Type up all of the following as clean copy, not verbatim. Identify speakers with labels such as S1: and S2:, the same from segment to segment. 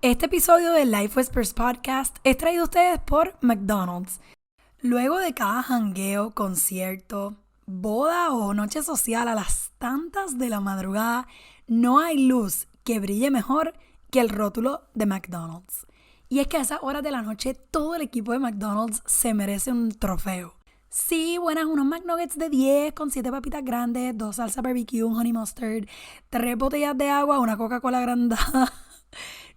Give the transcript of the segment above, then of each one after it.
S1: Este episodio del Life Whispers Podcast es traído a ustedes por McDonald's. Luego de cada jangueo, concierto, boda o noche social a las tantas de la madrugada, no hay luz que brille mejor que el rótulo de McDonald's. Y es que a esas horas de la noche todo el equipo de McDonald's se merece un trofeo. Sí, buenas, unos McNuggets de 10 con 7 papitas grandes, 2 salsa barbecue, un honey mustard, 3 botellas de agua, una Coca-Cola agrandada.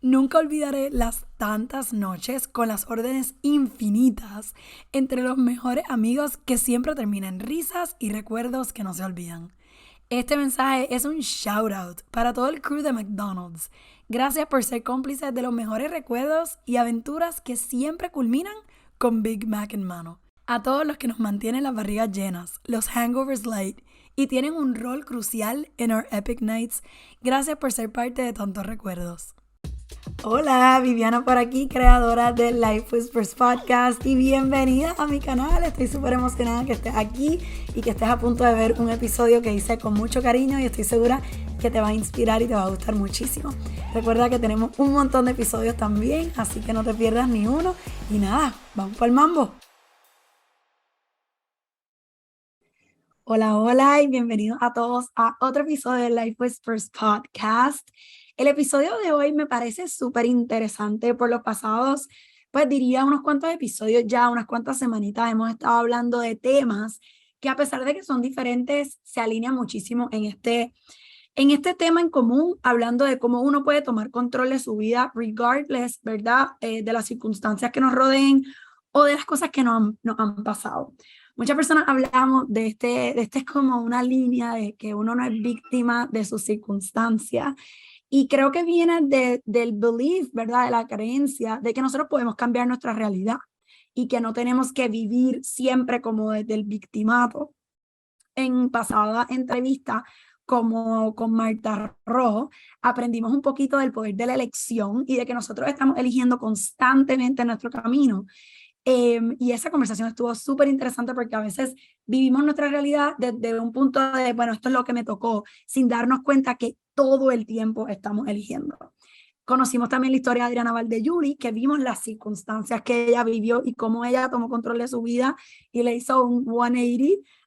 S1: Nunca olvidaré las tantas noches con las órdenes infinitas entre los mejores amigos que siempre terminan en risas y recuerdos que no se olvidan. Este mensaje es un shout out para todo el crew de McDonald's. Gracias por ser cómplices de los mejores recuerdos y aventuras que siempre culminan con Big Mac en mano. A todos los que nos mantienen las barrigas llenas, los hangovers light y tienen un rol crucial en our epic nights, gracias por ser parte de tantos recuerdos. Hola, Viviana por aquí, creadora del Life Whispers Podcast, y bienvenida a mi canal. Estoy súper emocionada que estés aquí y que estés a punto de ver un episodio que hice con mucho cariño y estoy segura que te va a inspirar y te va a gustar muchísimo. Recuerda que tenemos un montón de episodios también, así que no te pierdas ni uno. Y nada, vamos para el mambo. Hola, hola y bienvenidos a todos a otro episodio del Life Whispers Podcast. El episodio de hoy me parece súper interesante por los pasados, pues diría unos cuantos episodios ya, unas cuantas semanitas hemos estado hablando de temas que a pesar de que son diferentes, se alinean muchísimo en este tema en común, hablando de cómo uno puede tomar control de su vida regardless, ¿verdad? De las circunstancias que nos rodeen o de las cosas que nos han pasado. Muchas personas hablamos de este es como una línea de que uno no es víctima de sus circunstancias. Y creo que viene del belief, ¿verdad? De la creencia de que nosotros podemos cambiar nuestra realidad y que no tenemos que vivir siempre como desde el victimato. En pasada entrevista como con Marta Rojo, aprendimos un poquito del poder de la elección y de que nosotros estamos eligiendo constantemente nuestro camino. Y esa conversación estuvo súper interesante porque a veces vivimos nuestra realidad desde un punto de, bueno, esto es lo que me tocó, sin darnos cuenta que todo el tiempo estamos eligiendo. Conocimos también la historia de Adriana Valdeyuri, que vimos las circunstancias que ella vivió y cómo ella tomó control de su vida y le hizo un 180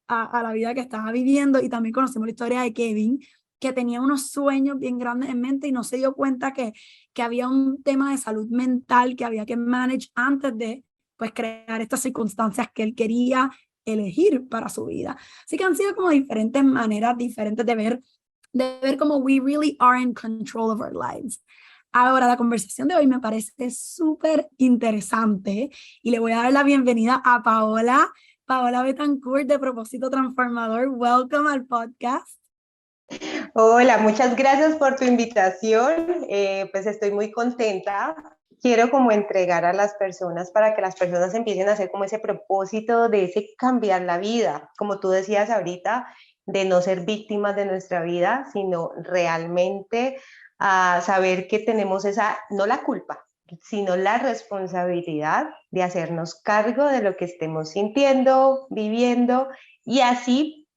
S1: a la vida que estaba viviendo. Y también conocimos la historia de Kevin, que tenía unos sueños bien grandes en mente y no se dio cuenta que había un tema de salud mental que había que manage antes de pues crear estas circunstancias que él quería elegir para su vida. Así que han sido como diferentes maneras diferentes de ver cómo we really are in control of our lives. Ahora, la conversación de hoy me parece súper interesante y le voy a dar la bienvenida a Paola Betancourt de Propósito Transformador. Welcome al podcast.
S2: Hola, muchas gracias por tu invitación. Pues estoy muy contenta. Quiero como entregar a las personas para que las personas empiecen a hacer como ese propósito de ese cambiar la vida, como tú decías ahorita, de no ser víctimas de nuestra vida, sino realmente a saber que tenemos esa, no la culpa, sino la responsabilidad de hacernos cargo de lo que estemos sintiendo, viviendo y así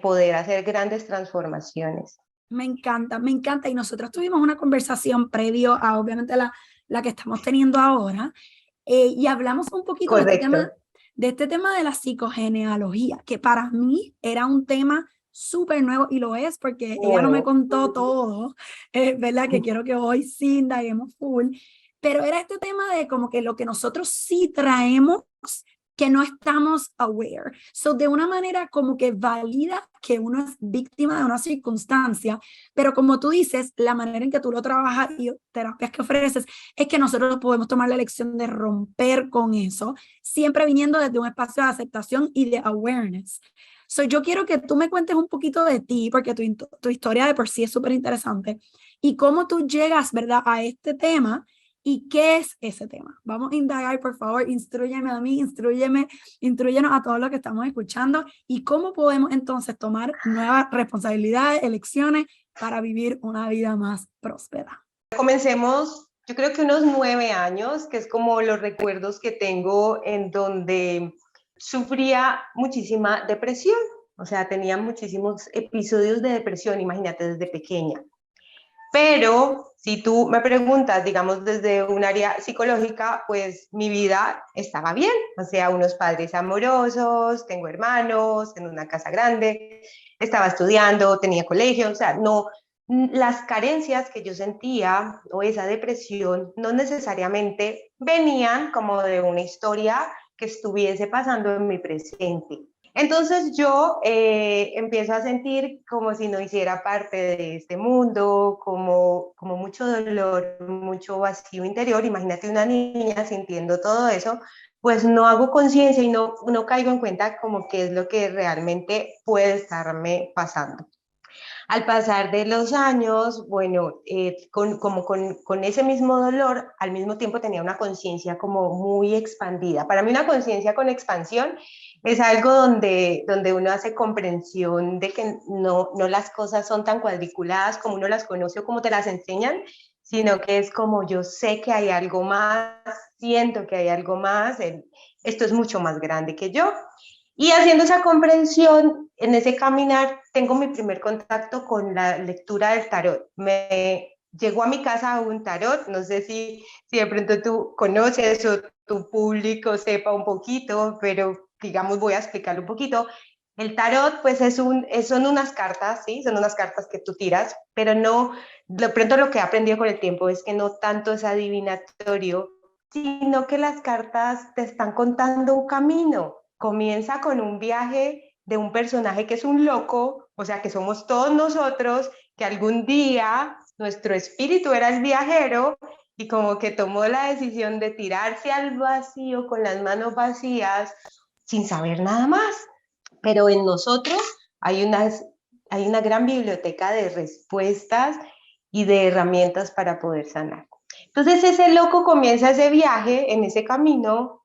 S2: poder hacer grandes transformaciones.
S1: Me encanta, me encanta. Y nosotros tuvimos una conversación previo a obviamente la que estamos teniendo ahora y hablamos un poquito
S2: Correcto.
S1: de este tema de la psicogenealogía, que para mí era un tema súper nuevo y lo es porque ella no me
S2: Nuevo.
S1: contó todo, ¿verdad? Que quiero que hoy sí indaguemos full, pero era este tema de como que lo que nosotros sí traemos que no estamos aware. So, de una manera como que valida que uno es víctima de una circunstancia, pero como tú dices, la manera en que tú lo trabajas y terapias que ofreces es que nosotros podemos tomar la elección de romper con eso, siempre viniendo desde un espacio de aceptación y de awareness. So, yo quiero que tú me cuentes un poquito de ti, porque tu historia de por sí es súper interesante, y cómo tú llegas, ¿verdad?, a este tema. ¿Y qué es ese tema? Vamos a indagar, por favor, instrúyeme a mí, instrúyenos a todos los que estamos escuchando y cómo podemos entonces tomar nuevas responsabilidades, elecciones para vivir una vida más próspera.
S2: Comencemos, yo creo que unos 9 años, que es como los recuerdos que tengo en donde sufría muchísima depresión, o sea, tenía muchísimos episodios de depresión, imagínate, desde pequeña. Pero si tú me preguntas, digamos, desde un área psicológica, pues mi vida estaba bien. O sea, unos padres amorosos, tengo hermanos, en una casa grande, estaba estudiando, tenía colegio, o sea, no, las carencias que yo sentía o esa depresión no necesariamente venían como de una historia que estuviese pasando en mi presente. Entonces yo empiezo a sentir como si no hiciera parte de este mundo, como mucho dolor, mucho vacío interior. Imagínate una niña sintiendo todo eso, pues no hago conciencia y no caigo en cuenta como qué es lo que realmente puede estarme pasando. Al pasar de los años, bueno, con ese mismo dolor, al mismo tiempo tenía una conciencia como muy expandida. Para mí una conciencia con expansión es algo donde uno hace comprensión de que no las cosas son tan cuadriculadas como uno las conoce o como te las enseñan, sino que es como yo sé que hay algo más, siento que hay algo más, esto es mucho más grande que yo. Y haciendo esa comprensión, en ese caminar, tengo mi primer contacto con la lectura del tarot. Me llegó a mi casa un tarot, no sé si de pronto tú conoces o tu público sepa un poquito, pero digamos voy a explicarlo un poquito. El tarot, pues son unas cartas, ¿sí? Son unas cartas que tú tiras, pero no, de pronto lo que he aprendido con el tiempo es que no tanto es adivinatorio, sino que las cartas te están contando un camino. Comienza con un viaje de un personaje que es un loco, o sea, que somos todos nosotros, que algún día nuestro espíritu era el viajero y como que tomó la decisión de tirarse al vacío con las manos vacías sin saber nada más. Pero en nosotros hay, hay una gran biblioteca de respuestas y de herramientas para poder sanar. Entonces ese loco comienza ese viaje en ese camino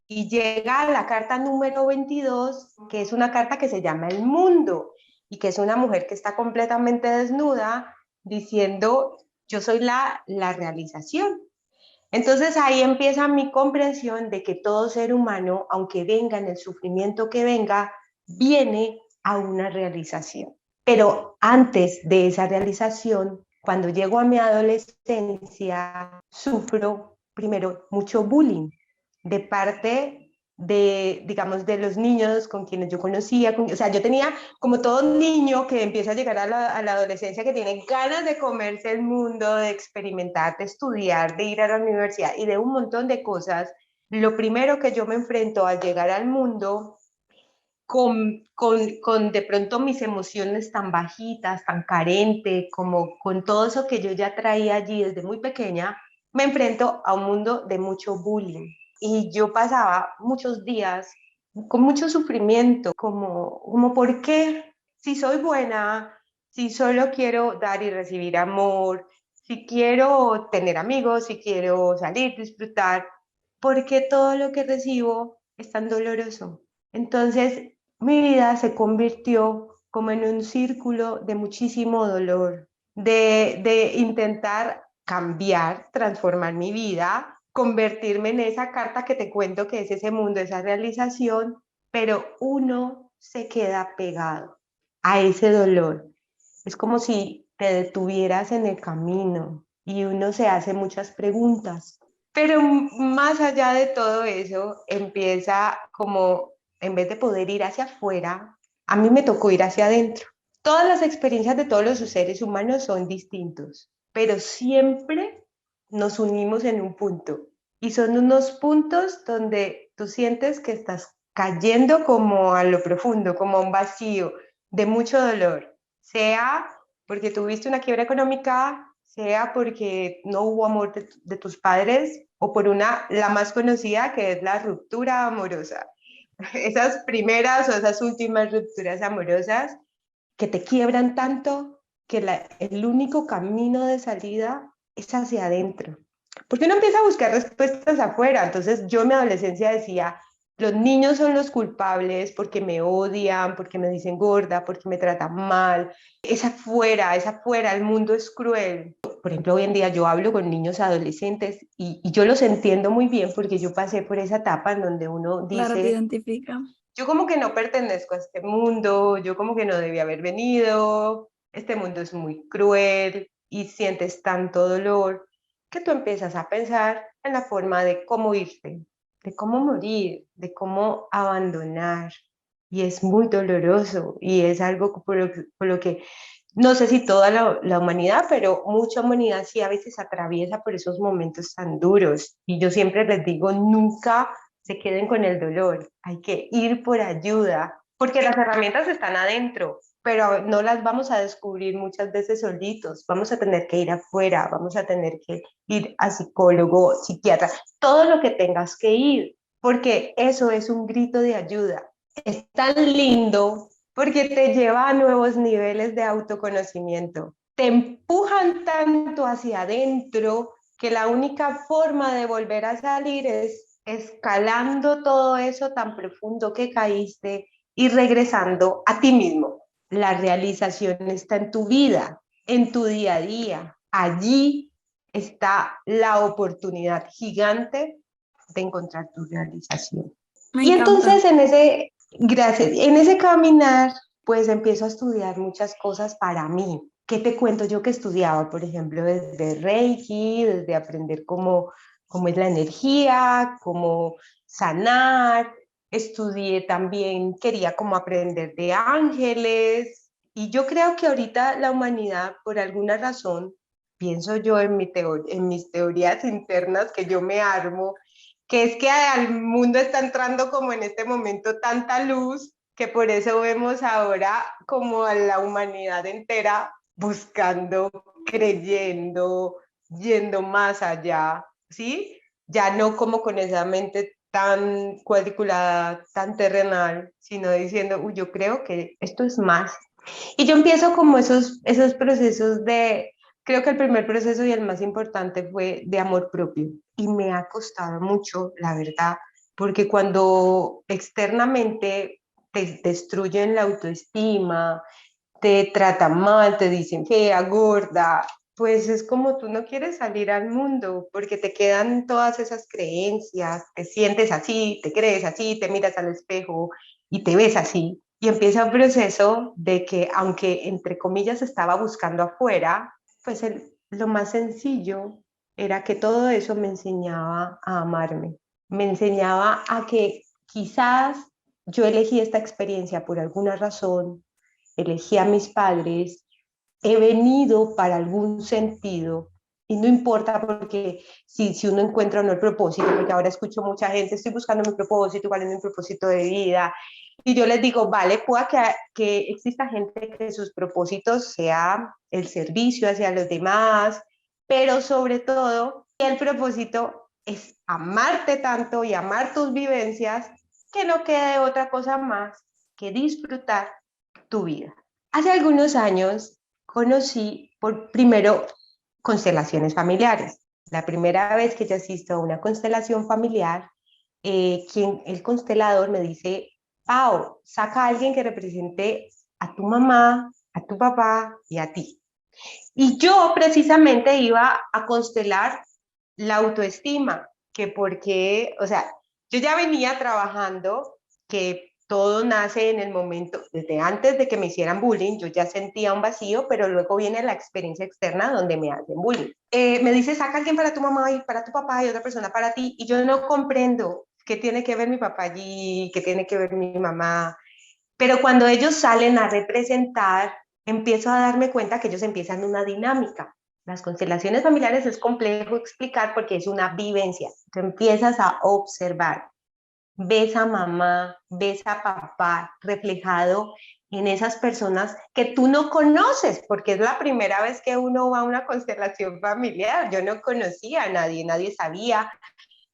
S2: y llega a la carta número 22, que es una carta que se llama El Mundo y que es una mujer que está completamente desnuda diciendo, yo soy la realización. Entonces ahí empieza mi comprensión de que todo ser humano, aunque venga en el sufrimiento que venga, viene a una realización. Pero antes de esa realización, cuando llego a mi adolescencia, sufro primero mucho bullying de parte de, digamos, de los niños con quienes yo conocía. O sea, yo tenía como todo niño que empieza a llegar a la adolescencia, que tiene ganas de comerse el mundo, de experimentar, de estudiar, de ir a la universidad y de un montón de cosas. Lo primero que yo me enfrento al llegar al mundo con de pronto mis emociones tan bajitas, tan carente, como con todo eso que yo ya traía allí desde muy pequeña, me enfrento a un mundo de mucho bullying. Y yo pasaba muchos días con mucho sufrimiento, como ¿por qué? Si soy buena, si solo quiero dar y recibir amor, si quiero tener amigos, si quiero salir, disfrutar, ¿por qué todo lo que recibo es tan doloroso? Entonces, mi vida se convirtió como en un círculo de muchísimo dolor, de intentar cambiar, transformar mi vida, convertirme en esa carta que te cuento que es ese mundo, esa realización, pero uno se queda pegado a ese dolor. Es como si te detuvieras en el camino y uno se hace muchas preguntas. Pero más allá de todo eso, empieza como, en vez de poder ir hacia afuera, a mí me tocó ir hacia adentro. Todas las experiencias de todos los seres humanos son distintos, pero siempre nos unimos en un punto. Y son unos puntos donde tú sientes que estás cayendo como a lo profundo, como a un vacío de mucho dolor, sea porque tuviste una quiebra económica, sea porque no hubo amor de tus padres o por la más conocida que es la ruptura amorosa. Esas primeras o esas últimas rupturas amorosas que te quiebran tanto que el único camino de salida es hacia adentro. Porque uno empieza a buscar respuestas afuera. Entonces yo en mi adolescencia decía, los niños son los culpables porque me odian, porque me dicen gorda, porque me tratan mal. Es afuera, el mundo es cruel. Por ejemplo, hoy en día yo hablo con niños adolescentes y yo los entiendo muy bien porque yo pasé por esa etapa en donde uno
S1: Claro, te
S2: dice,
S1: identifica.
S2: yo como que no pertenezco a este mundo, yo como que no debía haber venido, este mundo es muy cruel. y sientes tanto dolor que tú empiezas a pensar en la forma de cómo irte, de cómo morir, de cómo abandonar. Y es muy doloroso y es algo por lo que no sé si toda la humanidad, pero mucha humanidad sí a veces atraviesa por esos momentos tan duros. Y yo siempre les digo, nunca se queden con el dolor, hay que ir por ayuda, porque las herramientas están adentro, pero no las vamos a descubrir muchas veces solitos, vamos a tener que ir afuera, vamos a tener que ir a psicólogo, psiquiatra, todo lo que tengas que ir, porque eso es un grito de ayuda. Es tan lindo porque te lleva a nuevos niveles de autoconocimiento. Te empujan tanto hacia adentro que la única forma de volver a salir es escalando todo eso tan profundo que caíste y regresando a ti mismo. La realización está en tu vida, en tu día a día. Allí está la oportunidad gigante de encontrar tu realización.
S1: Me
S2: Y
S1: encanta.
S2: entonces en ese caminar, pues empiezo a estudiar muchas cosas para mí. ¿Qué te cuento yo que estudiaba? Por ejemplo, desde Reiki, desde aprender cómo es la energía, cómo sanar. Estudié también, quería como aprender de ángeles. Y yo creo que ahorita la humanidad, por alguna razón, pienso yo en mis teorías internas que yo me armo, que es que al mundo está entrando como en este momento tanta luz que por eso vemos ahora como a la humanidad entera buscando, creyendo, yendo más allá, ¿sí? Ya no como con esa mente tan cuadriculada, tan terrenal, sino diciendo, uy, yo creo que esto es más. Y yo empiezo como esos procesos de, creo que el primer proceso y el más importante fue de amor propio. Y me ha costado mucho, la verdad, porque cuando externamente te destruyen la autoestima, te tratan mal, te dicen fea, gorda, pues es como tú no quieres salir al mundo porque te quedan todas esas creencias, te sientes así, te crees así, te miras al espejo y te ves así. Y empieza un proceso de que, aunque entre comillas estaba buscando afuera, pues lo más sencillo era que todo eso me enseñaba a amarme, me enseñaba a que quizás yo elegí esta experiencia por alguna razón, elegí a mis padres, he venido para algún sentido y no importa porque si uno encuentra o no el propósito, porque ahora escucho mucha gente, estoy buscando mi propósito, cuál es mi propósito de vida, y yo les digo, vale, pueda que exista gente que sus propósitos sea el servicio hacia los demás, pero sobre todo el propósito es amarte tanto y amar tus vivencias que no quede otra cosa más que disfrutar tu vida. Hace algunos años conocí por primero constelaciones familiares. La primera vez que yo asisto a una constelación familiar, el constelador me dice, Pau, saca a alguien que represente a tu mamá, a tu papá y a ti. Y yo precisamente iba a constelar la autoestima, que porque, o sea, yo ya venía trabajando, que todo nace en el momento, desde antes de que me hicieran bullying, yo ya sentía un vacío, pero luego viene la experiencia externa donde me hacen bullying. Me dice, saca alguien para tu mamá y para tu papá y otra persona para ti, y yo no comprendo qué tiene que ver mi papá allí, qué tiene que ver mi mamá, pero cuando ellos salen a representar, empiezo a darme cuenta que ellos empiezan una dinámica. Las constelaciones familiares es complejo explicar porque es una vivencia. Tú empiezas a observar, ves a mamá, ves a papá reflejado en esas personas que tú no conoces, porque es la primera vez que uno va a una constelación familiar. Yo no conocía a nadie, nadie sabía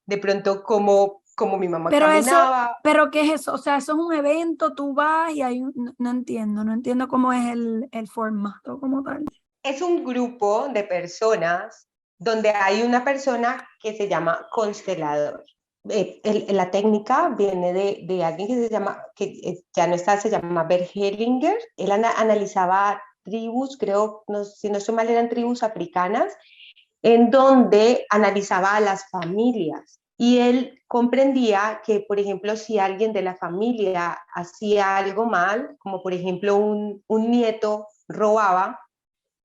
S2: de pronto cómo mi mamá
S1: Pero eso,
S2: caminaba.
S1: pero ¿qué es eso? O sea, eso es un evento, tú vas y hay no, no entiendo cómo es el formato como tal.
S2: Es un grupo de personas donde hay una persona que se llama constelador. La técnica viene de alguien que se llama, que ya no está, se llama Bert Hellinger. Él analizaba tribus, creo, no, si no estoy mal, eran tribus africanas, en donde analizaba a las familias. Y él comprendía que, por ejemplo, si alguien de la familia hacía algo mal, como por ejemplo un nieto robaba,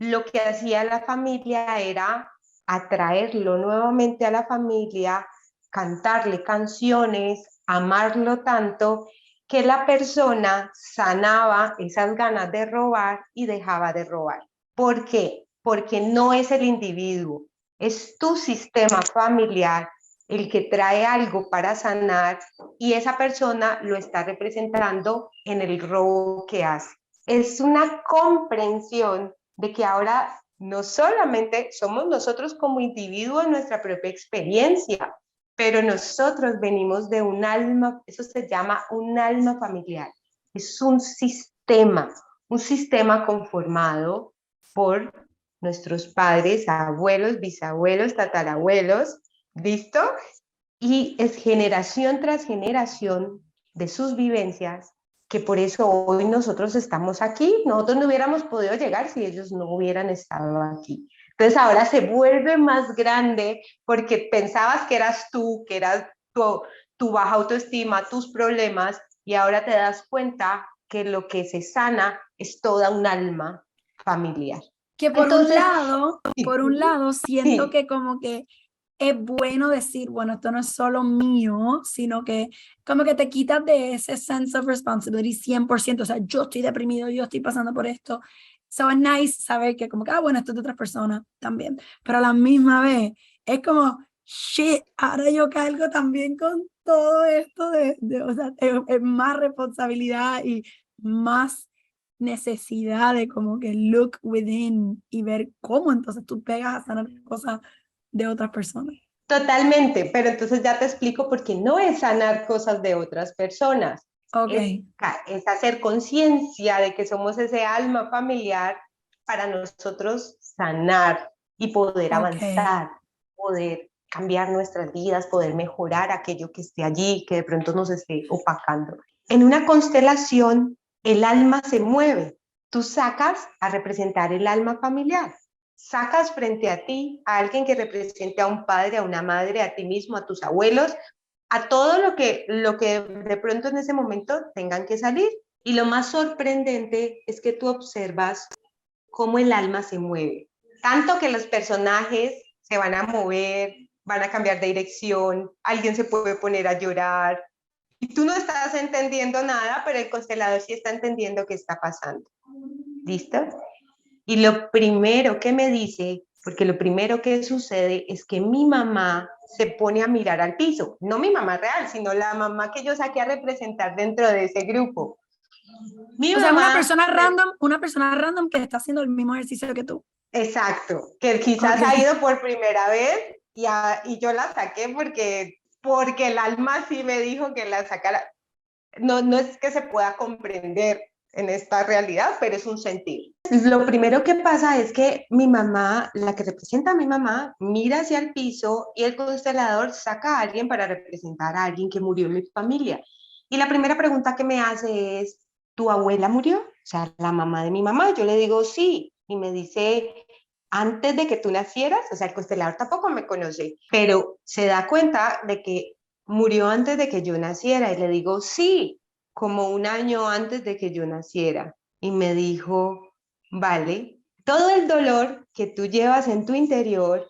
S2: lo que hacía la familia era atraerlo nuevamente a la familia, cantarle canciones, amarlo tanto que la persona sanaba esas ganas de robar y dejaba de robar. ¿Por qué? Porque no es el individuo, es tu sistema familiar el que trae algo para sanar y esa persona lo está representando en el robo que hace. Es una comprensión de que ahora no solamente somos nosotros como individuos nuestra propia experiencia, pero nosotros venimos de un alma, eso se llama un alma familiar. Es un sistema conformado por nuestros padres, abuelos, bisabuelos, tatarabuelos, ¿listo? Y es generación tras generación de sus vivencias que por eso hoy nosotros estamos aquí. Nosotros no hubiéramos podido llegar si ellos no hubieran estado aquí. Entonces ahora se vuelve más grande porque pensabas que eras tú, que eras tu baja autoestima, tus problemas, y ahora te das cuenta que lo que se sana es toda un alma familiar.
S1: Que
S2: Entonces,
S1: por un lado, siento
S2: sí,
S1: que como que es bueno decir, bueno, esto no es solo mío, sino que como que te quitas de ese sense of responsibility 100%, o sea, yo estoy deprimido, yo estoy pasando por esto. So es nice saber que como que, bueno, esto es de otras personas también, pero a la misma vez es como, shit, ahora yo cargo también con todo esto o sea, es más responsabilidad y más necesidad de como que look within y ver cómo entonces tú pegas a sanar cosas de otras personas.
S2: totalmente, pero entonces ya te explico por qué no es sanar cosas de otras personas,
S1: Ok,
S2: es, es hacer conciencia de que somos ese alma familiar para nosotros sanar y poder
S1: ok.
S2: avanzar, poder cambiar nuestras vidas, poder mejorar aquello que esté allí, que de pronto nos esté opacando. En una constelación, el alma se mueve. Tú sacas a representar el alma familiar, sacas frente a ti a alguien que represente a un padre, a una madre, a ti mismo, a tus abuelos, a todo lo que de pronto en ese momento tengan que salir. Y lo más sorprendente es que tú observas cómo el alma se mueve. Tanto que los personajes se van a mover, van a cambiar de dirección, alguien se puede poner a llorar. Y tú no estás entendiendo nada, pero el constelador sí está entendiendo qué está pasando. ¿Listo? Y lo primero que me dice, porque lo primero que sucede es que mi mamá se pone a mirar al piso, no mi mamá real, sino la mamá que yo saqué a representar dentro de ese grupo. Mi
S1: O sea,
S2: mamá,
S1: una persona random que está haciendo el mismo ejercicio que tú.
S2: exacto, que quizás ha
S1: Ok.
S2: ido por primera vez y yo la saqué porque el alma sí me dijo que la sacara. No, no es que se pueda comprender en esta realidad, pero es un sentir. Lo primero que pasa es que mi mamá, la que representa a mi mamá, mira hacia el piso y el constelador saca a alguien para representar a alguien que murió en mi familia. Y la primera pregunta que me hace es, ¿tu abuela murió? O sea, la mamá de mi mamá. Yo le digo, sí. Y me dice, antes de que tú nacieras, o sea, el constelador tampoco me conoce, pero se da cuenta de que murió antes de que yo naciera. Y le digo, sí, como un año antes de que yo naciera. Y me dijo, vale, todo el dolor que tú llevas en tu interior,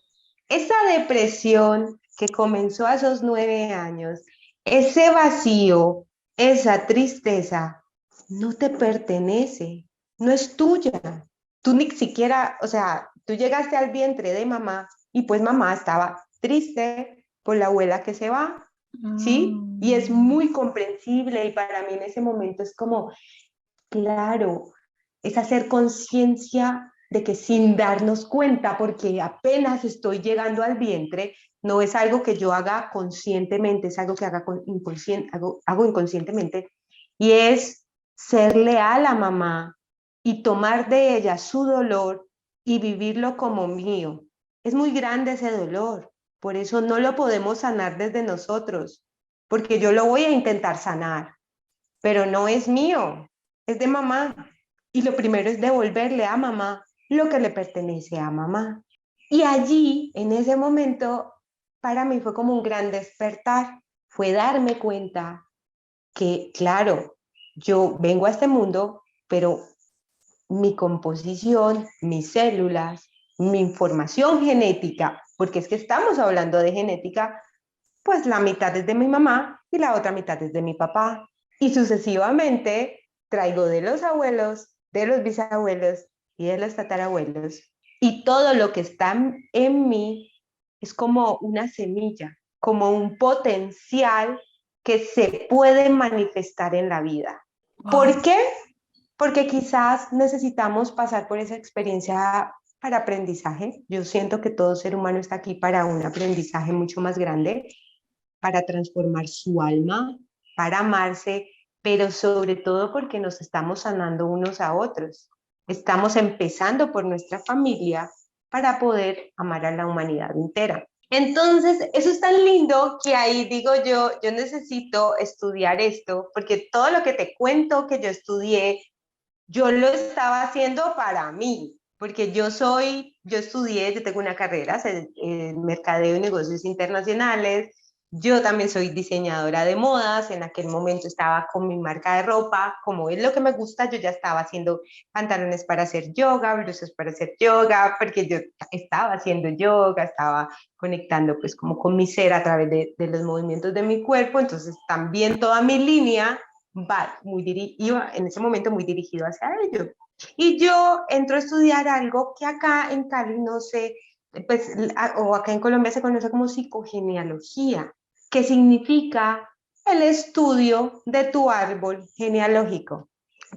S2: esa depresión que comenzó a esos 9 años, ese vacío, esa tristeza, no te pertenece, no es tuya. Tú ni siquiera, o sea, tú llegaste al vientre de mamá y pues mamá estaba triste por la abuela que se va, ¿sí? Y es
S1: Mm.
S2: muy comprensible y para mí en ese momento es como, claro, es hacer conciencia de que sin darnos cuenta, porque apenas estoy llegando al vientre, no es algo que yo haga conscientemente, es algo que hago inconscientemente, y es ser leal a mamá y tomar de ella su dolor y vivirlo como mío. Es muy grande ese dolor, por eso no lo podemos sanar desde nosotros, porque yo lo voy a intentar sanar, pero no es mío, es de mamá. Y lo primero es devolverle a mamá lo que le pertenece a mamá. Y allí, en ese momento, para mí fue como un gran despertar, fue darme cuenta que, claro, yo vengo a este mundo, pero mi composición, mis células, mi información genética, porque es que estamos hablando de genética, pues la mitad es de mi mamá y la otra mitad es de mi papá. Y sucesivamente traigo de los abuelos, de los bisabuelos y de los tatarabuelos. Y todo lo que está en mí es como una semilla, como un potencial que se puede manifestar en la vida. ¿Por
S1: Wow.
S2: qué? Porque quizás necesitamos pasar por esa experiencia para aprendizaje. Yo siento que todo ser humano está aquí para un aprendizaje mucho más grande, para transformar su alma, para amarse, pero sobre todo porque nos estamos sanando unos a otros. Estamos empezando por nuestra familia para poder amar a la humanidad entera. Entonces, eso es tan lindo que ahí digo yo necesito estudiar esto, porque todo lo que te cuento que yo estudié, yo lo estaba haciendo para mí, porque yo estudié, yo tengo una carrera en mercadeo y negocios internacionales, yo también soy diseñadora de modas, en aquel momento estaba con mi marca de ropa, como es lo que me gusta, yo ya estaba haciendo pantalones para hacer yoga, blusas para hacer yoga, porque yo estaba haciendo yoga, estaba conectando pues como con mi ser a través de los movimientos de mi cuerpo, entonces también toda mi línea iba en ese momento muy dirigido hacia ello. Y yo entro a estudiar algo que acá en Cali no sé, pues, o acá en Colombia se conoce como psicogenealogía, que significa el estudio de tu árbol genealógico.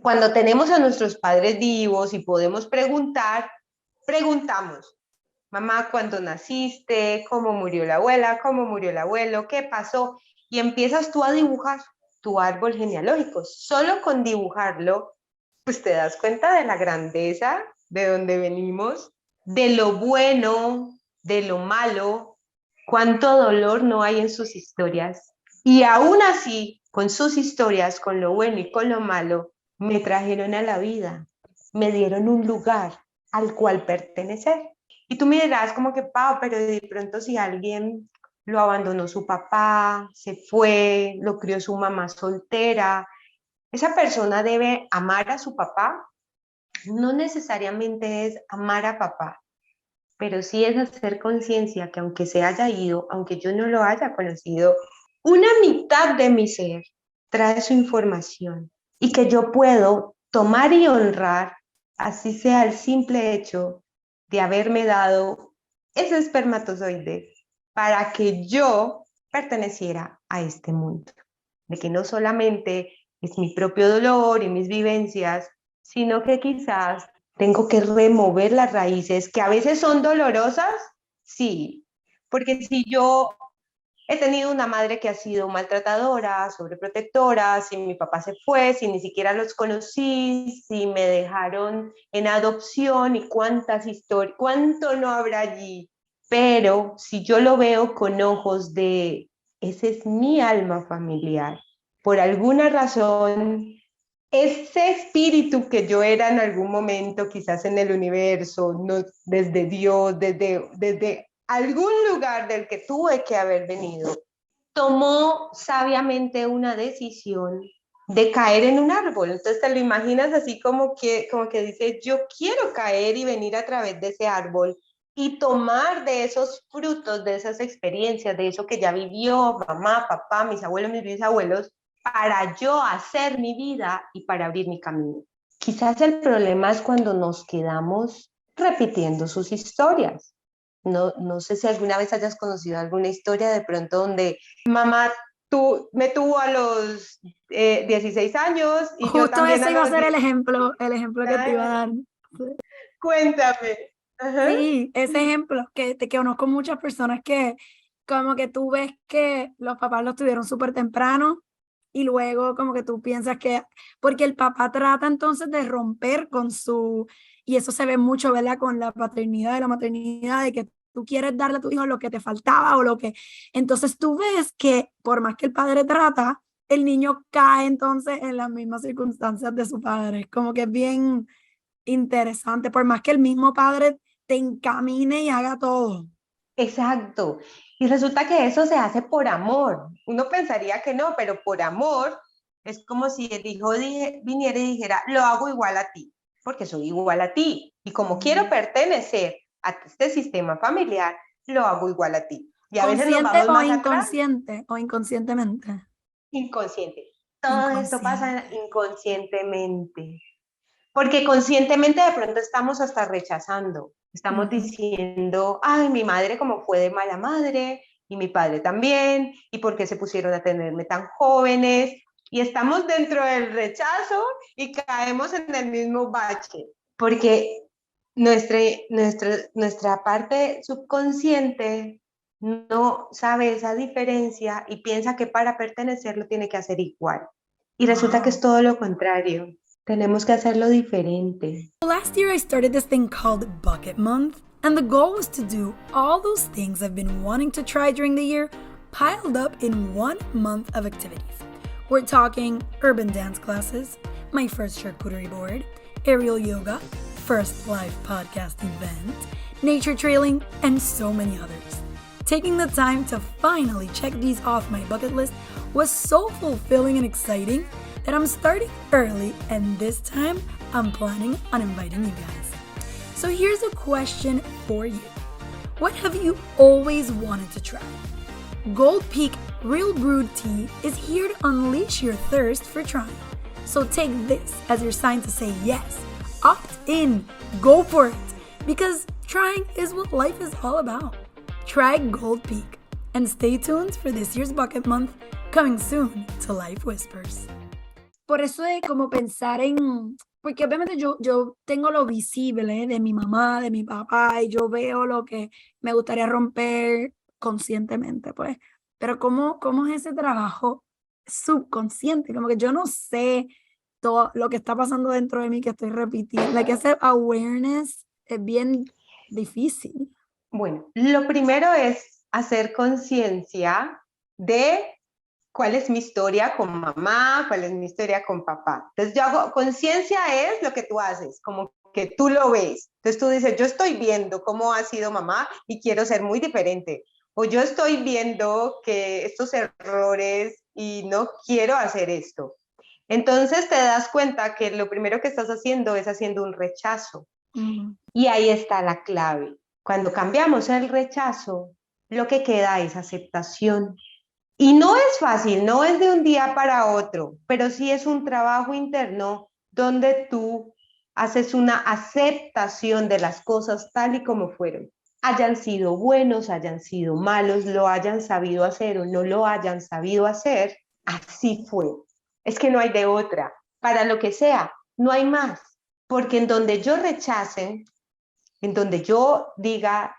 S2: Cuando tenemos a nuestros padres vivos y podemos preguntar, preguntamos, mamá, ¿cuándo naciste? ¿Cómo murió la abuela? ¿Cómo murió el abuelo? ¿Qué pasó? Y empiezas tú a dibujar tu árbol genealógico. Solo con dibujarlo, pues te das cuenta de la grandeza, de dónde venimos, de lo bueno, de lo malo, cuánto dolor no hay en sus historias. Y aún así, con sus historias, con lo bueno y con lo malo, me trajeron a la vida, me dieron un lugar al cual pertenecer. Y tú me dirás como que, Pau, pero de pronto si alguien lo abandonó su papá, se fue, lo crió su mamá soltera, esa persona debe amar a su papá. No necesariamente es amar a papá, pero sí es hacer conciencia que aunque se haya ido, aunque yo no lo haya conocido, una mitad de mi ser trae su información y que yo puedo tomar y honrar, así sea el simple hecho de haberme dado ese espermatozoide para que yo perteneciera a este mundo, de que no solamente es mi propio dolor y mis vivencias, sino que quizás tengo que remover las raíces que a veces son dolorosas, sí, porque si yo he tenido una madre que ha sido maltratadora, sobreprotectora, si mi papá se fue, si ni siquiera los conocí, si me dejaron en adopción y cuántas historias, cuánto no habrá allí. Pero si yo lo veo con ojos de, ese es mi alma familiar, por alguna razón ese espíritu que yo era en algún momento, quizás en el universo, no, desde Dios, desde algún lugar del que tuve que haber venido, tomó sabiamente una decisión de caer en un árbol. Entonces te lo imaginas así como que dice, yo quiero caer y venir a través de ese árbol y tomar de esos frutos, de esas experiencias, de eso que ya vivió mamá, papá, mis abuelos, mis bisabuelos, para yo hacer mi vida y para abrir mi camino. Quizás el problema es cuando nos quedamos repitiendo sus historias. No sé si alguna vez hayas conocido alguna historia de pronto donde mamá me tuvo a los 16 años y yo
S1: Justo
S2: también
S1: ese
S2: a
S1: iba a
S2: los
S1: ser
S2: 10.
S1: el ejemplo que te iba a dar.
S2: Cuéntame. Ajá.
S1: Sí, ese ejemplo, que te conozco muchas personas que como que tú ves que los papás los tuvieron súper temprano y luego como que tú piensas que, porque el papá trata entonces de romper con su, y eso se ve mucho, ¿verdad? Con la paternidad y la maternidad, de que tú quieres darle a tu hijo lo que te faltaba o lo que, entonces tú ves que por más que el padre trata, el niño cae entonces en las mismas circunstancias de su padre, como que es bien interesante, por más que el mismo padre te encamine y haga todo.
S2: Exacto. Y resulta que eso se hace por amor. Uno pensaría que no, pero por amor es como si el hijo viniera y dijera, lo hago igual a ti. porque soy igual a ti. Y como quiero pertenecer a este sistema familiar, lo hago igual a ti. Y a veces nos
S1: ¿Consciente
S2: vamos
S1: o
S2: más atrás,
S1: inconsciente o inconscientemente?
S2: inconsciente. Todo esto pasa
S1: Inconsciente.
S2: inconscientemente. Porque conscientemente de pronto estamos hasta rechazando. Estamos
S1: Ujú.
S2: diciendo, ay, mi madre como fue de mala madre, y mi padre también, y por qué se pusieron a tenerme tan jóvenes. Y estamos dentro del rechazo y caemos en el mismo bache. Porque nuestra parte subconsciente no sabe esa diferencia y piensa que para pertenecer lo tiene que hacer igual. Y resulta que es
S1: Wow.
S2: todo lo contrario. Tenemos que hacerlo diferente.
S1: Last year, I started this thing called Bucket Month, and the goal was to do all those things I've been wanting to try during the year piled up in 1 month of activities. We're talking urban dance classes, my first charcuterie board, aerial yoga, first live podcast event, nature trailing, and so many others. Taking the time to finally check these off my bucket list was so fulfilling and exciting that I'm starting early, and this time I'm planning on inviting you guys. So here's a question for you. What have you always wanted to try? Gold Peak Real Brewed Tea is here to unleash your thirst for trying. So take this as your sign to say yes. Opt in. Go for it. Because trying is what life is all about. Try Gold Peak. And stay tuned for this year's Bucket Month, coming soon to Life Whispers. Por eso de como pensar en, porque obviamente yo tengo lo visible de mi mamá, de mi papá, y yo veo lo que me gustaría romper conscientemente, pues. Pero ¿cómo es ese trabajo subconsciente? Como que yo no sé todo lo que está pasando dentro de mí que estoy repitiendo. Like ese awareness es bien difícil.
S2: Bueno, lo primero es hacer conciencia de cuál es mi historia con mamá, cuál es mi historia con papá. Entonces yo hago, conciencia es lo que tú haces, como que tú lo ves. Entonces tú dices, yo estoy viendo cómo ha sido mamá y quiero ser muy diferente. O yo estoy viendo que estos errores y no quiero hacer esto. Entonces te das cuenta que lo primero que estás haciendo es haciendo un rechazo. Y ahí está la clave. Cuando cambiamos el rechazo, lo que queda es aceptación. Y no es fácil, no es de un día para otro, pero sí es un trabajo interno donde tú haces una aceptación de las cosas tal y como fueron. Hayan sido buenos, hayan sido malos, lo hayan sabido hacer o no lo hayan sabido hacer, así fue. Es que no hay de otra. Para lo que sea, no hay más. Porque en donde yo rechace, en donde yo diga,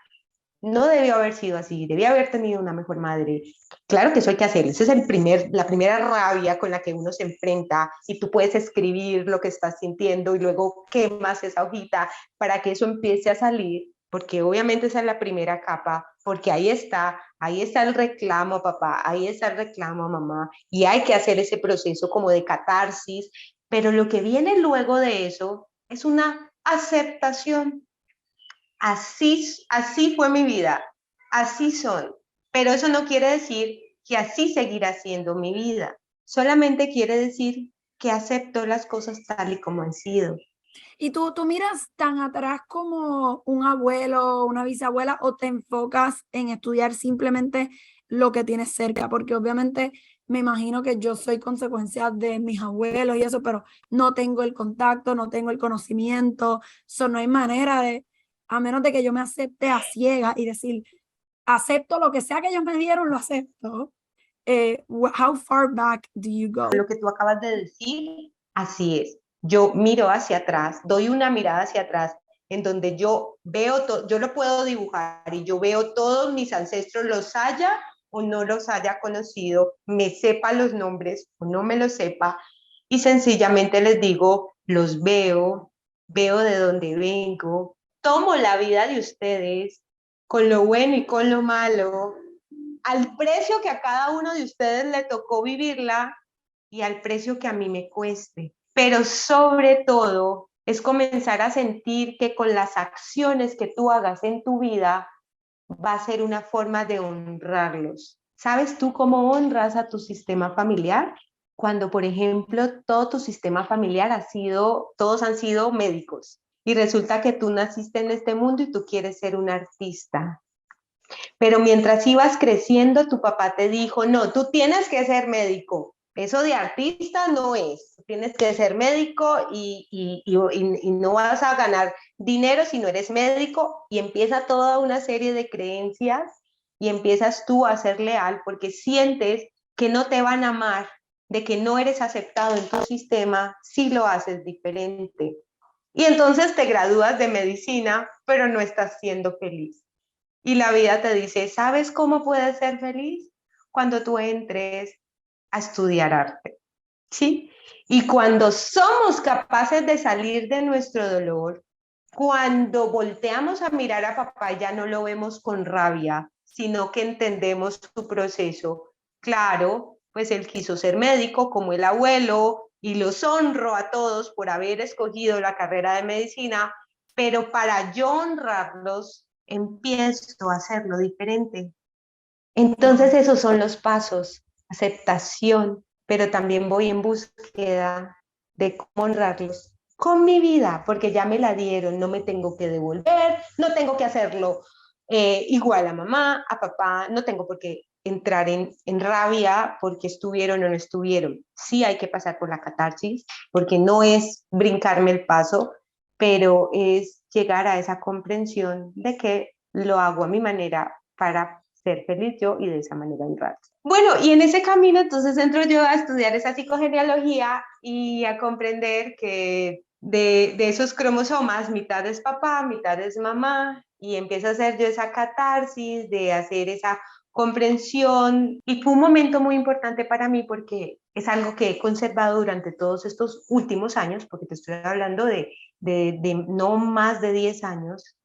S2: no debió haber sido así, debía haber tenido una mejor madre. Claro que eso hay que hacerlo, esa es la primera rabia con la que uno se enfrenta y tú puedes escribir lo que estás sintiendo y luego quemas esa hojita para que eso empiece a salir, porque obviamente esa es la primera capa, porque ahí está el reclamo papá, ahí está el reclamo mamá y hay que hacer ese proceso como de catarsis, pero lo que viene luego de eso es una aceptación. Así fue mi vida, así son, pero eso no quiere decir que así seguirá siendo mi vida, solamente quiere decir que acepto las cosas tal y como han sido.
S1: ¿Y tú miras tan atrás como un abuelo, una bisabuela, o te enfocas en estudiar simplemente lo que tienes cerca? Porque obviamente me imagino que yo soy consecuencia de mis abuelos y eso, pero no tengo el contacto, no tengo el conocimiento, no hay manera de, a menos de que yo me acepte a ciegas y decir, acepto lo que sea que ellos me dieron, lo acepto. How far back do you go?
S2: Lo que tú acabas de decir, así es. Yo miro hacia atrás, doy una mirada hacia atrás en donde yo veo, yo lo puedo dibujar y yo veo todos mis ancestros, los haya o no los haya conocido, me sepa los nombres o no me los sepa, y sencillamente les digo, los veo, veo de dónde vengo, tomo la vida de ustedes con lo bueno y con lo malo, al precio que a cada uno de ustedes le tocó vivirla y al precio que a mí me cueste. Pero sobre todo es comenzar a sentir que con las acciones que tú hagas en tu vida va a ser una forma de honrarlos. ¿Sabes tú cómo honras a tu sistema familiar? cuando, por ejemplo, todo tu sistema familiar todos han sido médicos y resulta que tú naciste en este mundo y tú quieres ser un artista. Pero mientras ibas creciendo, tu papá te dijo, no, tú tienes que ser médico. Eso de artista no es. Tienes que ser médico y no vas a ganar dinero si no eres médico. Y empieza toda una serie de creencias y empiezas tú a ser leal porque sientes que no te van a amar, de que no eres aceptado en tu sistema si lo haces diferente. Y entonces te gradúas de medicina, pero no estás siendo feliz. Y la vida te dice, ¿sabes cómo puedes ser feliz? Cuando tú entres a estudiar arte, ¿sí? Y cuando somos capaces de salir de nuestro dolor, cuando volteamos a mirar a papá, ya no lo vemos con rabia, sino que entendemos su proceso. Claro, pues él quiso ser médico como el abuelo y los honro a todos por haber escogido la carrera de medicina, pero para yo honrarlos, empiezo a hacerlo diferente. Entonces
S1: Wow.
S2: esos son los pasos, aceptación, pero también voy en búsqueda de cómo honrarlos con mi vida, porque ya me la dieron, no me tengo que devolver, no tengo que hacerlo igual a mamá, a papá, no tengo por qué entrar en rabia porque estuvieron o no estuvieron. Sí hay que pasar por la catarsis, porque no es brincarme el paso, pero es llegar a esa comprensión de que lo hago a mi manera para ser feliz yo y de esa manera honrar. Bueno, y en ese camino entonces entro yo a estudiar esa psicogenealogía y a comprender que de esos cromosomas, mitad es papá, mitad es mamá, y empiezo a hacer yo esa catarsis, de hacer esa comprensión, y fue un momento muy importante para mí porque es algo que he conservado durante todos estos últimos años, porque te estoy hablando de no más de 10 años,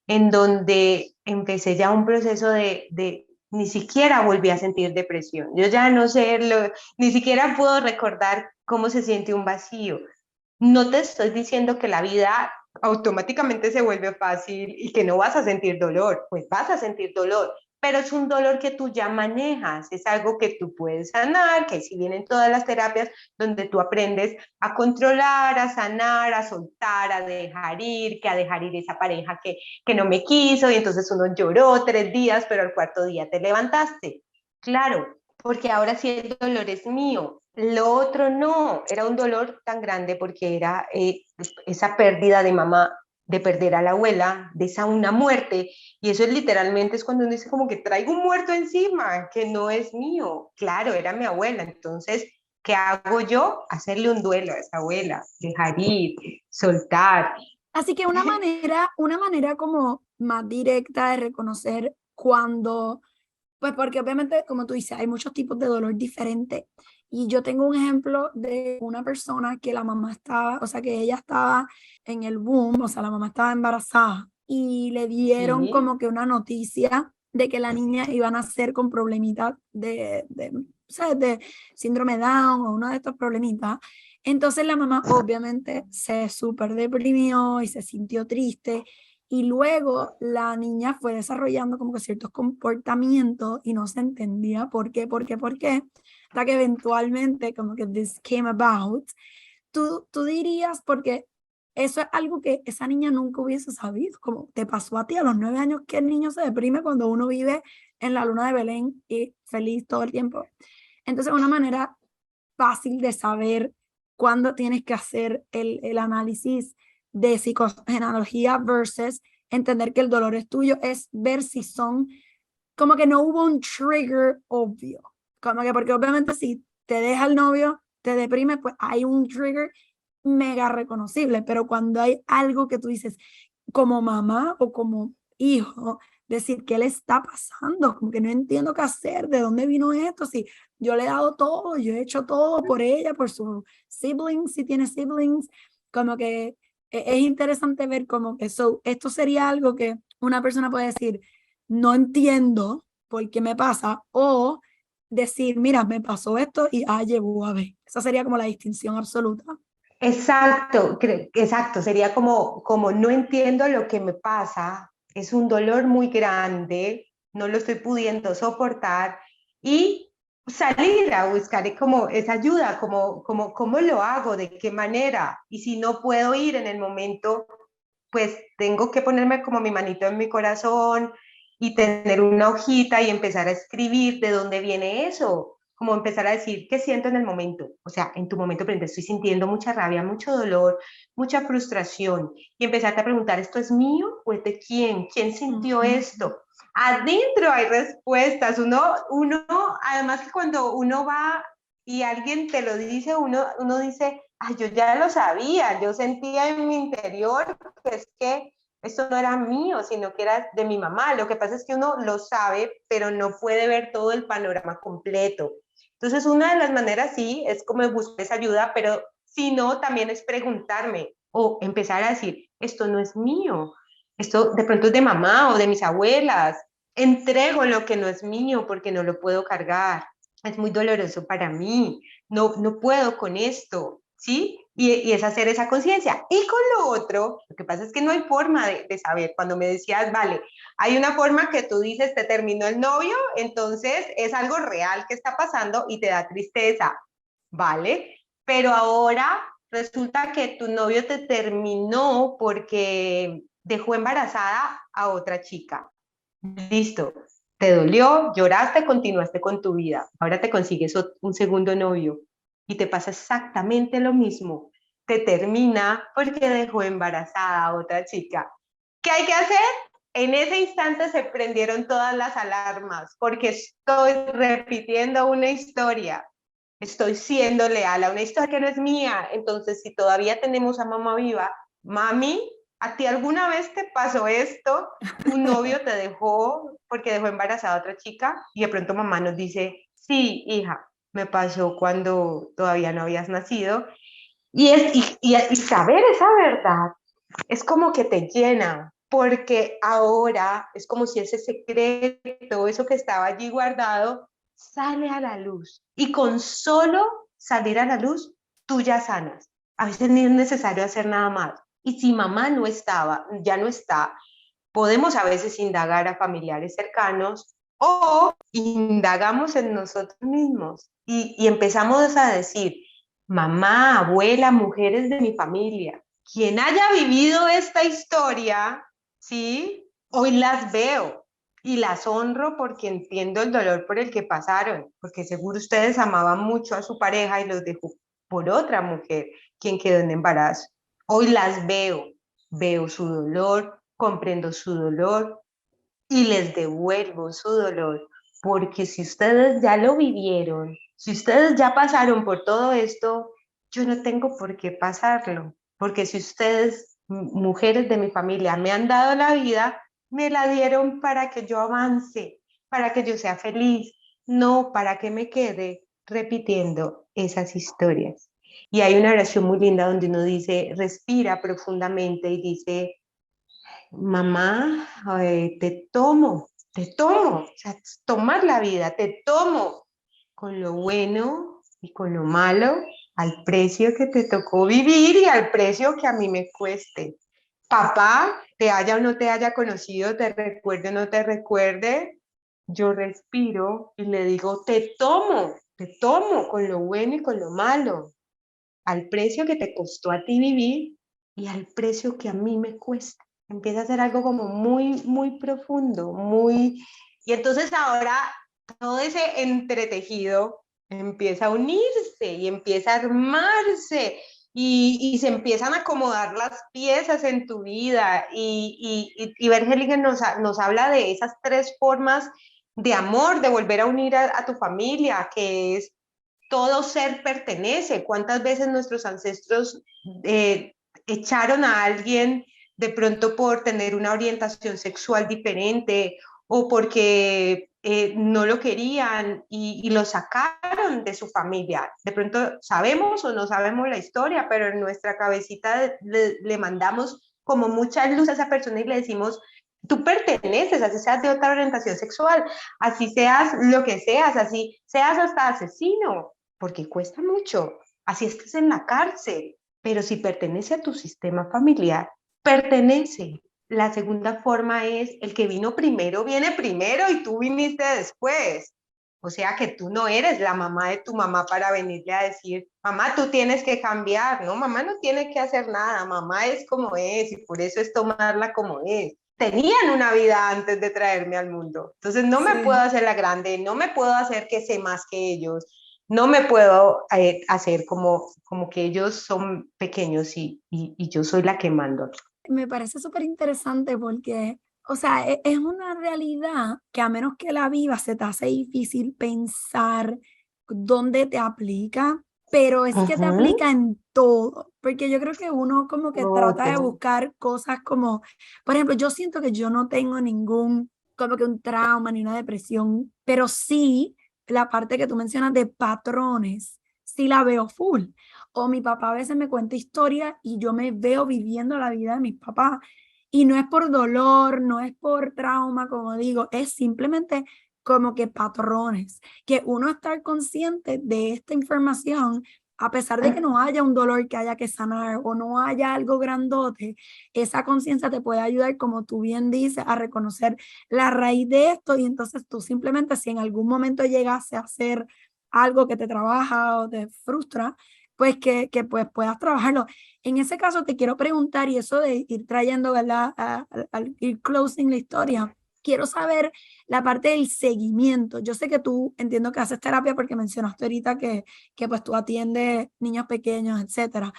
S2: en donde empecé ya un proceso de ni siquiera volví a sentir depresión. Yo ya no sé, ni siquiera puedo recordar cómo se siente un vacío. No te estoy diciendo que la vida automáticamente se vuelve fácil y que no vas a sentir dolor, pues vas a sentir dolor, pero es un dolor que tú ya manejas, es algo que tú puedes sanar, que si vienen todas las terapias donde tú aprendes a controlar, a sanar, a soltar, a dejar ir, que a dejar ir esa pareja que no me quiso y entonces uno lloró 3 días, pero al cuarto día te levantaste. Claro, porque ahora sí el dolor es mío. Lo otro no, era un dolor tan grande porque era esa pérdida de mamá, de perder a la abuela, de esa una muerte. Y eso es literalmente es cuando uno dice como que traigo un muerto encima, que no es mío. Claro, era mi abuela. Entonces, ¿qué hago yo? Hacerle un duelo a esa abuela, dejar ir, soltar.
S1: Así que una manera como más directa de reconocer cuando, pues porque obviamente, como tú dices, hay muchos tipos de dolor diferentes. Y yo tengo un ejemplo de una persona que la mamá estaba, o sea, que ella estaba en el boom, o sea, la mamá estaba embarazada y le dieron
S2: Sí,
S1: como que una noticia de que la niña iba a nacer con problemitas o sea, de síndrome Down o uno de estos problemitas. Entonces la mamá obviamente se súper deprimió y se sintió triste y luego la niña fue desarrollando como que ciertos comportamientos y no se entendía por qué, hasta que eventualmente como que this came about. Tú dirías, porque eso es algo que esa niña nunca hubiese sabido, como te pasó a ti a los 9 años que el niño se deprime cuando uno vive en la luna de Belén y feliz todo el tiempo. Entonces, una manera fácil de saber cuándo tienes que hacer el análisis de psicogenealogía versus entender que el dolor es tuyo, es ver si son, como que no hubo un trigger obvio, como que porque obviamente si te deja el novio, te deprime, pues hay un trigger mega reconocible, pero cuando hay algo que tú dices como mamá o como hijo, decir qué le está pasando, como que no entiendo qué hacer, de dónde vino esto, si yo le he dado todo, yo he hecho todo por ella, por sus siblings, si tiene siblings, como que es interesante ver como que esto sería algo que una persona puede decir, no entiendo por qué me pasa, o decir, mira, me pasó esto y llevó a ver. Esa sería como la distinción absoluta.
S2: exacto, exacto, sería como no entiendo lo que me pasa, es un dolor muy grande, no lo estoy pudiendo soportar y salir a buscar como esa ayuda, cómo lo hago, de qué manera, y si no puedo ir en el momento, pues tengo que ponerme como mi manito en mi corazón y tener una hojita y empezar a escribir de dónde viene eso, como empezar a decir qué siento en el momento, o sea, en tu momento presente estoy sintiendo mucha rabia, mucho dolor, mucha frustración, y empezarte a preguntar, ¿esto es mío o es de quién? ¿Quién sintió
S1: Ujú.
S2: esto? Adentro hay respuestas, además que cuando uno va y alguien te lo dice, uno dice, ay, yo ya lo sabía, yo sentía en mi interior que es que esto no era mío, sino que era de mi mamá. Lo que pasa es que uno lo sabe, pero no puede ver todo el panorama completo. Entonces, una de las maneras sí es como buscar esa ayuda, pero si no, también es preguntarme o empezar a decir, esto no es mío, esto de pronto es de mamá o de mis abuelas. Entrego lo que no es mío porque no lo puedo cargar. Es muy doloroso para mí. No puedo con esto, ¿sí? Y es hacer esa conciencia. Y con lo otro, lo que pasa es que no hay forma de saber. Cuando me decías, vale, hay una forma que tú dices, te terminó el novio, entonces es algo real que está pasando y te da tristeza, ¿vale? Pero ahora resulta que tu novio te terminó porque dejó embarazada a otra chica. Listo, te dolió, lloraste, continuaste con tu vida. Ahora te consigues un segundo novio y te pasa exactamente lo mismo. Te termina porque dejó embarazada a otra chica. ¿Qué hay que hacer? En ese instante se prendieron todas las alarmas porque estoy repitiendo una historia. Estoy siendo leal a una historia que no es mía. Entonces, si todavía tenemos a mamá viva, mami, ¿a ti alguna vez te pasó esto? Tu novio te dejó porque dejó embarazada a otra chica y de pronto mamá nos dice, sí, hija, me pasó cuando todavía no habías nacido. Y saber esa verdad es como que te llena, porque ahora es como si ese secreto, eso que estaba allí guardado, sale a la luz. Y con solo salir a la luz, tú ya sanas. A veces ni es necesario hacer nada más. Y si mamá no estaba, ya no está, podemos a veces indagar a familiares cercanos o indagamos en nosotros mismos y empezamos a decir, mamá, abuela, mujeres de mi familia, quien haya vivido esta historia, ¿sí? Hoy las veo y las honro porque entiendo el dolor por el que pasaron, porque seguro ustedes amaban mucho a su pareja y los dejó por otra mujer, quien quedó en embarazo. Hoy las veo su dolor, comprendo su dolor y les devuelvo su dolor, porque si ustedes ya lo vivieron, si ustedes ya pasaron por todo esto, yo no tengo por qué pasarlo, porque si ustedes, mujeres de mi familia, me han dado la vida, me la dieron para que yo avance, para que yo sea feliz, no para que me quede repitiendo esas historias. Y hay una oración muy linda donde uno dice, respira profundamente y dice, mamá, te tomo, o sea, tomar la vida, te tomo con lo bueno y con lo malo, al precio que te tocó vivir y al precio que a mí me cueste. Papá, te haya o no te haya conocido, te recuerde o no te recuerde, yo respiro y le digo, te tomo con lo bueno y con lo malo, al precio que te costó a ti vivir y al precio que a mí me cuesta. Empieza a ser algo como muy, muy profundo, muy... Y entonces ahora todo ese entretejido empieza a unirse y empieza a armarse y se empiezan a acomodar las piezas en tu vida. Y Bergeligen nos habla de esas tres formas de amor, de volver a unir a tu familia, que es todo ser pertenece. ¿Cuántas veces nuestros ancestros echaron a alguien de pronto por tener una orientación sexual diferente o porque no lo querían y lo sacaron de su familia? De pronto sabemos o no sabemos la historia, pero en nuestra cabecita le mandamos como mucha luz a esa persona y le decimos, tú perteneces, así seas de otra orientación sexual, así seas lo que seas, así seas hasta asesino, porque cuesta mucho, así estés en la cárcel, pero si pertenece a tu sistema familiar, pertenece. La segunda forma es el que vino primero viene primero y tú viniste después. O sea que tú no eres la mamá de tu mamá para venirle a decir, mamá, tú tienes que cambiar. No, mamá no tiene que hacer nada, mamá es como es y por eso es tomarla como es. Tenían una vida antes de traerme al mundo. Entonces no me puedo
S1: Sí.
S2: hacer la grande, no me puedo hacer que sé más que ellos, no me puedo hacer como que ellos son pequeños y yo soy la que mando.
S1: Me parece súper interesante porque, o sea, es una realidad que a menos que la vivas se te hace difícil pensar dónde te aplica, pero es que te
S2: Ujú.
S1: aplica en todo, porque yo creo que uno como que trata de
S2: Todo.
S1: buscar cosas como, por ejemplo, yo siento que yo no tengo ningún, como que un trauma ni una depresión, pero sí la parte que tú mencionas de patrones, sí la veo full. O mi papá a veces me cuenta historias y yo me veo viviendo la vida de mis papás. Y no es por dolor, no es por trauma, como digo, es simplemente como que patrones, que uno estar consciente de esta información, a pesar de que no haya un dolor que haya que sanar o no haya algo grandote, esa conciencia te puede ayudar, como tú bien dices, a reconocer la raíz de esto y entonces tú simplemente si en algún momento llegase a hacer algo que te trabaja o te frustra, pues que pues puedas trabajarlo. En ese caso te quiero preguntar, y eso de ir trayendo, ¿verdad? Al ir closing la historia, quiero saber la parte del seguimiento. Yo sé que tú entiendo que haces terapia porque mencionaste ahorita que pues tú atiendes niños pequeños, etcétera.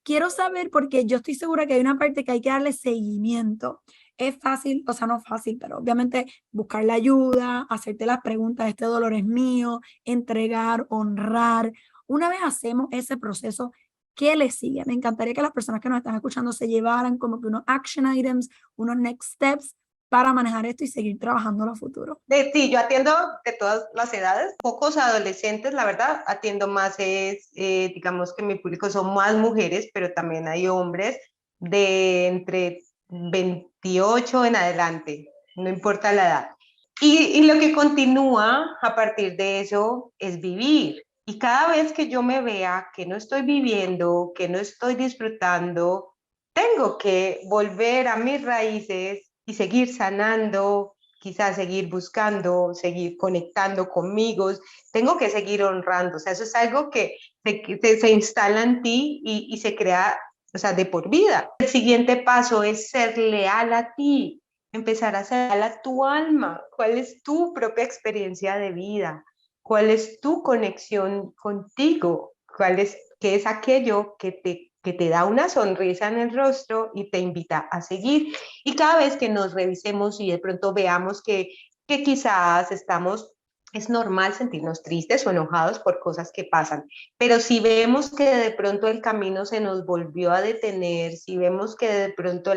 S1: Quiero saber porque yo estoy segura que hay una parte que hay que darle seguimiento. Es fácil, o sea, no fácil, pero obviamente buscar la ayuda, hacerte las preguntas, este dolor es mío, entregar, honrar. Una vez hacemos ese proceso, ¿qué le sigue? Me encantaría que las personas que nos están escuchando se llevaran como que unos action items, unos next steps para manejar esto y seguir trabajando a futuro.
S2: Sí, yo atiendo de todas las edades, pocos adolescentes, la verdad, atiendo más es, digamos que mi público son más mujeres, pero también hay hombres de entre 28 en adelante, no importa la edad. Y lo que continúa a partir de eso es vivir. Y cada vez que yo me vea que no estoy viviendo, que no estoy disfrutando, tengo que volver a mis raíces y seguir sanando, quizás seguir buscando, seguir conectando conmigo, tengo que seguir honrando, o sea, eso es algo que se instala en ti y se crea, o sea, de por vida. El siguiente paso es ser leal a ti, empezar a ser leal a tu alma, cuál es tu propia experiencia de vida, cuál es tu conexión contigo, qué es aquello que te da una sonrisa en el rostro y te invita a seguir. Y cada vez que nos revisemos y de pronto veamos que quizás estamos, es normal sentirnos tristes o enojados por cosas que pasan, pero si vemos que de pronto el camino se nos volvió a detener, si vemos que de pronto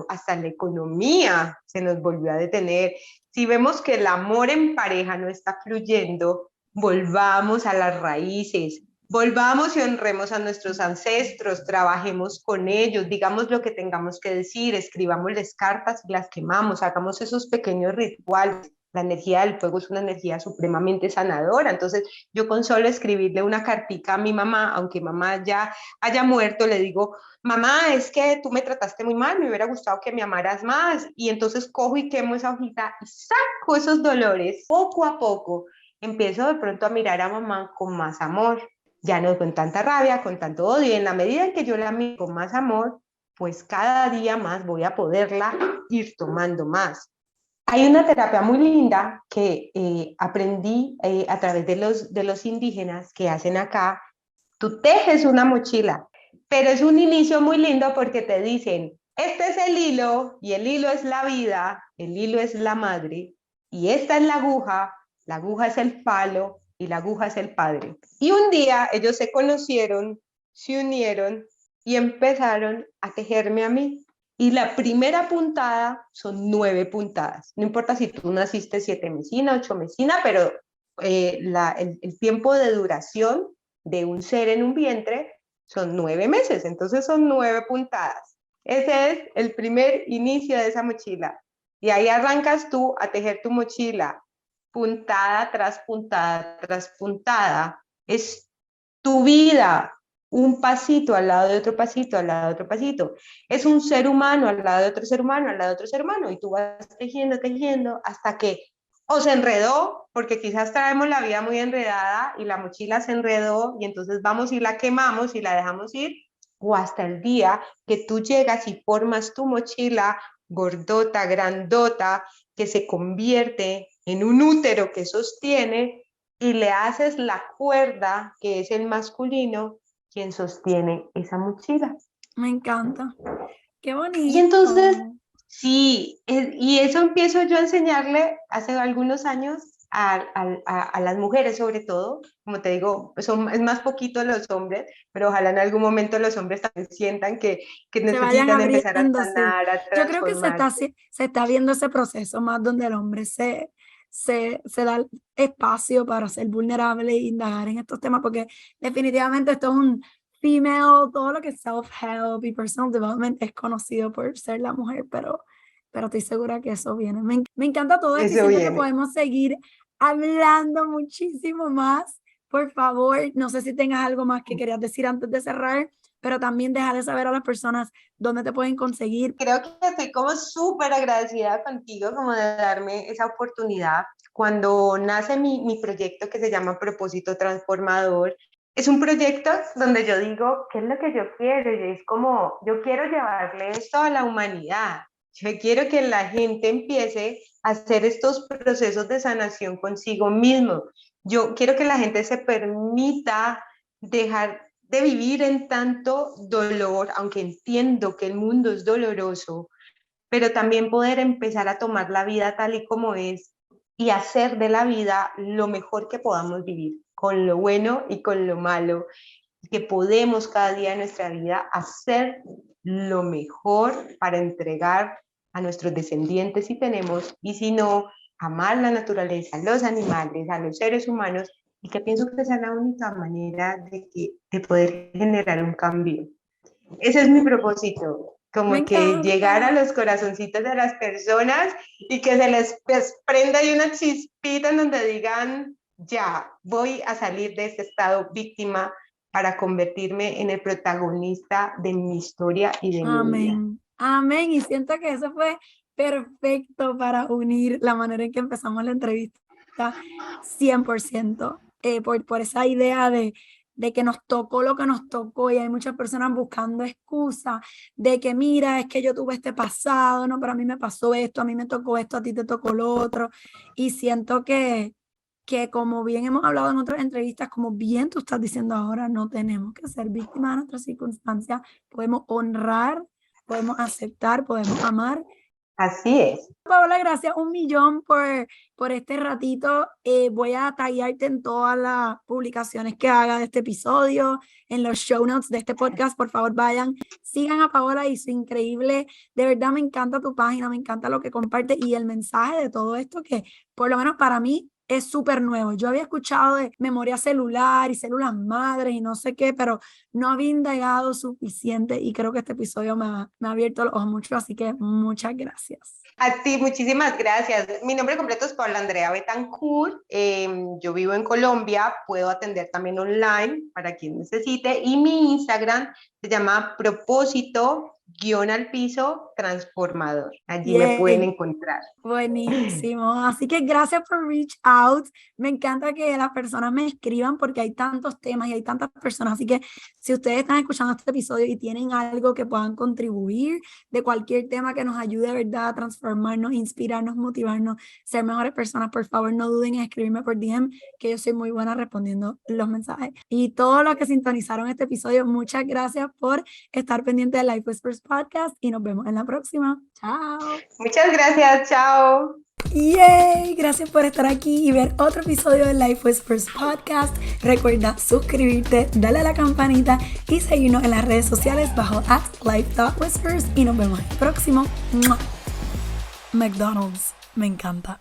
S2: hasta la economía se nos volvió a detener, si vemos que el amor en pareja no está fluyendo, volvamos a las raíces, volvamos y honremos a nuestros ancestros, trabajemos con ellos, digamos lo que tengamos que decir, escribámosles cartas y las quemamos, hagamos esos pequeños rituales. La energía del fuego es una energía supremamente sanadora, entonces yo con solo escribirle una cartica a mi mamá, aunque mamá ya haya muerto, le digo, mamá, es que tú me trataste muy mal, me hubiera gustado que me amaras más, y entonces cojo y quemo esa hojita y saco esos dolores poco a poco. Empiezo de pronto a mirar a mamá con más amor, ya no con tanta rabia, con tanto odio, y en la medida en que yo la miro con más amor, pues cada día más voy a poderla ir tomando más. Hay una terapia muy linda que aprendí a través de los indígenas que hacen acá. Tú tejes una mochila, pero es un inicio muy lindo porque te dicen, este es el hilo y el hilo es la vida, el hilo es la madre y esta es la aguja es el palo y la aguja es el padre. Y un día ellos se conocieron, se unieron y empezaron a tejerme a mí. Y la primera puntada son 9 puntadas. No importa si tú naciste 7 mesina, 8 mesina, pero el tiempo de duración de un ser en un vientre son 9 meses, entonces son 9 puntadas. Ese es el primer inicio de esa mochila. Y ahí arrancas tú a tejer tu mochila, puntada tras puntada tras puntada. Es tu vida, un pasito al lado de otro pasito, al lado de otro pasito. Es un ser humano al lado de otro ser humano, al lado de otro ser humano. Y tú vas tejiendo, tejiendo, hasta que o se enredó, porque quizás traemos la vida muy enredada y la mochila se enredó y entonces vamos y la quemamos y la dejamos ir, o hasta el día que tú llegas y formas tu mochila gordota, grandota, que se convierte en un útero que sostiene y le haces la cuerda, que es el masculino, quien sostiene esa mochila.
S1: Me encanta. Qué
S2: Y entonces,
S1: bonito.
S2: sí, y eso empiezo yo a enseñarle hace algunos años a las mujeres sobre todo, como te digo, es más poquito los hombres, pero ojalá en algún momento los hombres también sientan que
S1: Se vayan
S2: necesitan empezar a
S1: abriendo, sí.
S2: sanar, a
S1: Yo creo que
S2: transformarse.
S1: se está viendo ese proceso más donde el hombre se da el espacio para ser vulnerable e indagar en estos temas, porque definitivamente esto es un female, todo lo que es self-help y personal development es conocido por ser la mujer, pero estoy segura que eso viene. Me encanta todo esto y
S2: Eso
S1: siento que
S2: viene.
S1: podemos seguir hablando muchísimo más. Por favor, no sé si tengas algo más que querías decir antes de cerrar, pero también dejar de saber a las personas dónde te pueden conseguir.
S2: Creo que estoy como súper agradecida contigo como de darme esa oportunidad. Cuando nace mi proyecto que se llama Propósito Transformador, es un proyecto donde yo digo, ¿qué es lo que yo quiero? Y es como, yo quiero llevarle esto a la humanidad. Yo quiero que la gente empiece a hacer estos procesos de sanación consigo mismo. Yo quiero que la gente se permita dejar de vivir en tanto dolor, aunque entiendo que el mundo es doloroso, pero también poder empezar a tomar la vida tal y como es y hacer de la vida lo mejor que podamos vivir, con lo bueno y con lo malo, y que podemos cada día de nuestra vida hacer lo mejor para entregar a nuestros descendientes si tenemos, y si no, amar la naturaleza, los animales, a los seres humanos, y que pienso que esa es la única manera de poder generar un cambio. Ese es mi propósito,
S1: Me
S2: como que llegar a
S1: encanta.
S2: los corazoncitos de las personas y que se les prenda ahí una chispita en donde digan, ya, voy a salir de este estado víctima para convertirme en el protagonista de mi historia y de mi vida.
S1: Amén. Amén. Y siento que eso fue perfecto para unir la manera en que empezamos la entrevista 100%, por esa idea de que nos tocó lo que nos tocó y hay muchas personas buscando excusas de que mira, es que yo tuve este pasado, no, pero a mí me pasó esto, a mí me tocó esto, a ti te tocó lo otro. Y siento que como bien hemos hablado en otras entrevistas, como bien tú estás diciendo ahora, no tenemos que ser víctimas de nuestras circunstancias, podemos honrar, podemos aceptar, podemos amar.
S2: Así es.
S1: Paola, gracias un millón por este ratito. Voy a taguearte en todas las publicaciones que haga de este episodio, en los show notes de este podcast. Por favor, vayan, sigan a Paola y su increíble, de verdad me encanta tu página, me encanta lo que comparte y el mensaje de todo esto que por lo menos para mí es súper nuevo. Yo había escuchado de memoria celular y células madres y no sé qué, pero no había indagado suficiente y creo que este episodio me ha abierto los ojos mucho, así que muchas gracias.
S2: A ti, muchísimas gracias. Mi nombre completo es Paula Andrea Betancourt. Yo vivo en Colombia, puedo atender también online para quien necesite. Y mi Instagram se llama propósito_transformador. Allí me pueden
S1: Yay.
S2: encontrar.
S1: Buenísimo. Así que gracias por reach out. Me encanta que las personas me escriban porque hay tantos temas y hay tantas personas. Así que si ustedes están escuchando este episodio y tienen algo que puedan contribuir de cualquier tema que nos ayude, ¿verdad?, a transformarnos, inspirarnos, motivarnos, ser mejores personas, por favor, no duden en escribirme por DM, que yo soy muy buena respondiendo los mensajes. Y todos los que sintonizaron este episodio, muchas gracias por estar pendiente de Life Whispers Podcast y nos vemos en la próxima. Chao.
S2: Muchas gracias. Chao.
S1: ¡Yay! Gracias por estar aquí y ver otro episodio de Life Whispers Podcast. Recuerda suscribirte, darle a la campanita y seguirnos en las redes sociales bajo @life.whispers y nos vemos en el próximo. ¡Mua! McDonald's, me encanta.